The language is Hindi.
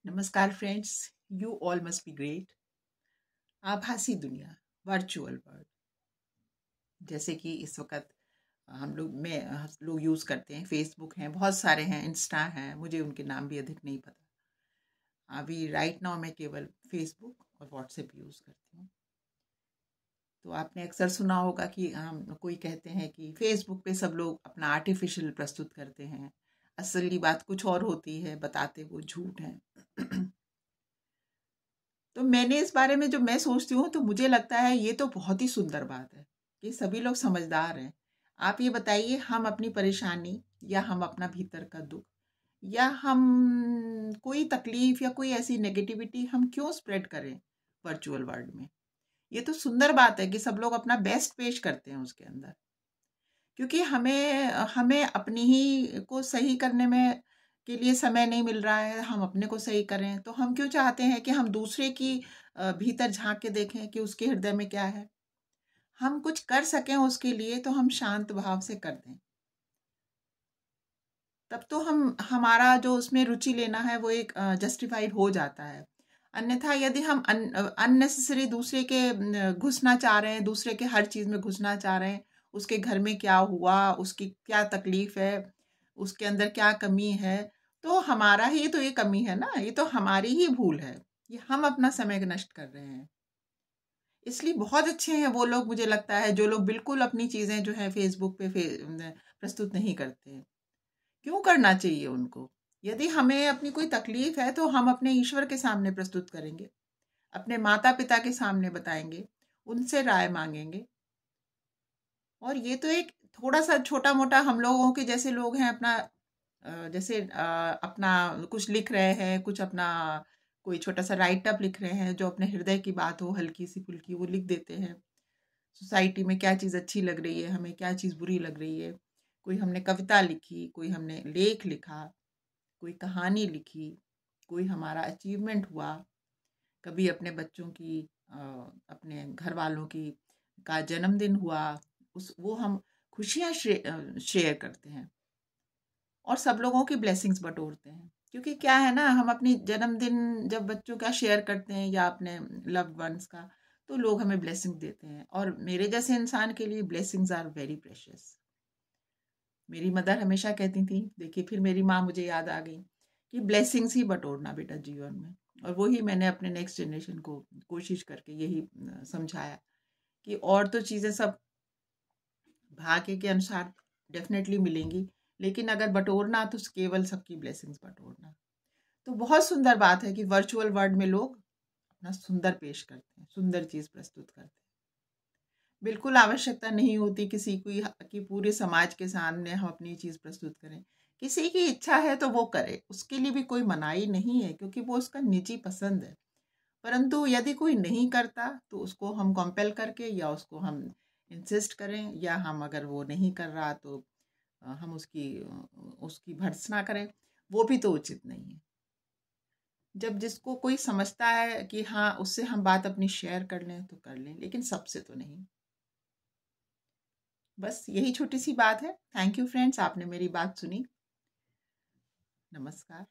नमस्कार friends, you all must be great. आभासी दुनिया, वर्चुअल वर्ल्ड, जैसे कि इस वक्त हम लोग यूज़ करते हैं। फेसबुक हैं, बहुत सारे हैं, इंस्टा हैं, मुझे उनके नाम भी अधिक नहीं पता। अभी राइट नाउ मैं केवल फेसबुक और व्हाट्सएप यूज़ करती हूँ। तो आपने अक्सर सुना होगा कि हम कोई कहते हैं कि फेसबुक पे सब लोग अपना आर्टिफिशियल प्रस्तुत करते हैं, असली बात कुछ और होती है, बताते वो झूठ है। तो मैंने इस बारे में जो मैं सोचती हूँ तो मुझे लगता है ये तो बहुत ही सुंदर बात है कि सभी लोग समझदार हैं। आप ये बताइए, हम अपनी परेशानी या हम अपना भीतर का दुख या हम कोई तकलीफ या कोई ऐसी नेगेटिविटी हम क्यों स्प्रेड करें वर्चुअल वर्ल्ड में। ये तो सुंदर बात है कि सब लोग अपना बेस्ट पेश करते हैं उसके अंदर, क्योंकि हमें हमें अपनी ही को सही करने में के लिए समय नहीं मिल रहा है। हम अपने को सही करें तो हम क्यों चाहते हैं कि हम दूसरे की भीतर झांक के देखें कि उसके हृदय में क्या है। हम कुछ कर सकें उसके लिए तो हम शांत भाव से कर दें, तब तो हम हमारा जो उसमें रुचि लेना है वो एक जस्टिफाइड हो जाता है। अन्यथा यदि हम अननेसेसरी दूसरे के घुसना चाह रहे हैं, दूसरे के हर चीज़ में घुसना चाह रहे हैं, उसके घर में क्या हुआ, उसकी क्या तकलीफ है, उसके अंदर क्या कमी है, तो हमारा ही तो ये कमी है ना, ये तो हमारी ही भूल है। ये हम अपना समय नष्ट कर रहे हैं। इसलिए बहुत अच्छे हैं वो लोग, मुझे लगता है, जो लोग बिल्कुल अपनी चीज़ें जो है फेसबुक पे प्रस्तुत नहीं करते हैं। क्यों करना चाहिए उनको? यदि हमें अपनी कोई तकलीफ है तो हम अपने ईश्वर के सामने प्रस्तुत करेंगे, अपने माता-पिता के सामने बताएँगे, उनसे राय माँगेंगे। और ये तो एक थोड़ा-सा छोटा-मोटा, हम लोगों के जैसे लोग हैं, अपना जैसे अपना कुछ लिख रहे हैं, कुछ अपना कोई छोटा-सा राइट अप लिख रहे हैं, जो अपने हृदय की बात हो हल्की-सी-फुल्की, वो लिख देते हैं। सोसाइटी में क्या चीज़ अच्छी लग रही है, हमें क्या चीज़ बुरी लग रही है। कोई हमने कविता लिखी, कोई हमने लेख लिखा, कोई कहानी लिखी, कोई हमारा अचीवमेंट हुआ, कभी अपने बच्चों की अपने घर वालों की का जन्मदिन हुआ, उस वो हम खुशियाँ शेयर करते हैं और सब लोगों की ब्लेसिंग्स बटोरते हैं। क्योंकि क्या है ना, हम अपनी जन्मदिन जब बच्चों का शेयर करते हैं या अपने लव्ड वंस का, तो लोग हमें ब्लेसिंग देते हैं, और मेरे जैसे इंसान के लिए ब्लेसिंग्स आर वेरी प्रेशियस। मेरी मदर हमेशा कहती थी, देखिए फिर मेरी माँ मुझे याद आ गई, कि ब्लेसिंग्स ही बटोरना बेटा जीवन में। और वही मैंने अपने नेक्स्ट जनरेशन को कोशिश करके यही समझाया कि और तो चीज़ें सब भाग्य के अनुसार डेफिनेटली मिलेंगी, लेकिन अगर बटोरना तो केवल सबकी ब्लेसिंग्स बटोरना। तो बहुत सुंदर बात है कि वर्चुअल वर्ल्ड में लोग अपना सुंदर पेश करते हैं, सुंदर चीज़ प्रस्तुत करते हैं। बिल्कुल आवश्यकता नहीं होती किसी की कि पूरे समाज के सामने हम अपनी चीज़ प्रस्तुत करें। किसी की इच्छा है तो वो करे, उसके लिए भी कोई मनाही नहीं है, क्योंकि वो उसका निजी पसंद है। परंतु यदि कोई नहीं करता तो उसको हम कंपेल करके या उसको हम इंसिस्ट करें, या हम अगर वो नहीं कर रहा तो हम उसकी भर्त्सना करें, वो भी तो उचित नहीं है। जब जिसको कोई समझता है कि हाँ, उससे हम बात अपनी शेयर कर लें तो कर लें, लेकिन सबसे तो नहीं। बस यही छोटी सी बात है। थैंक यू फ्रेंड्स, आपने मेरी बात सुनी। नमस्कार।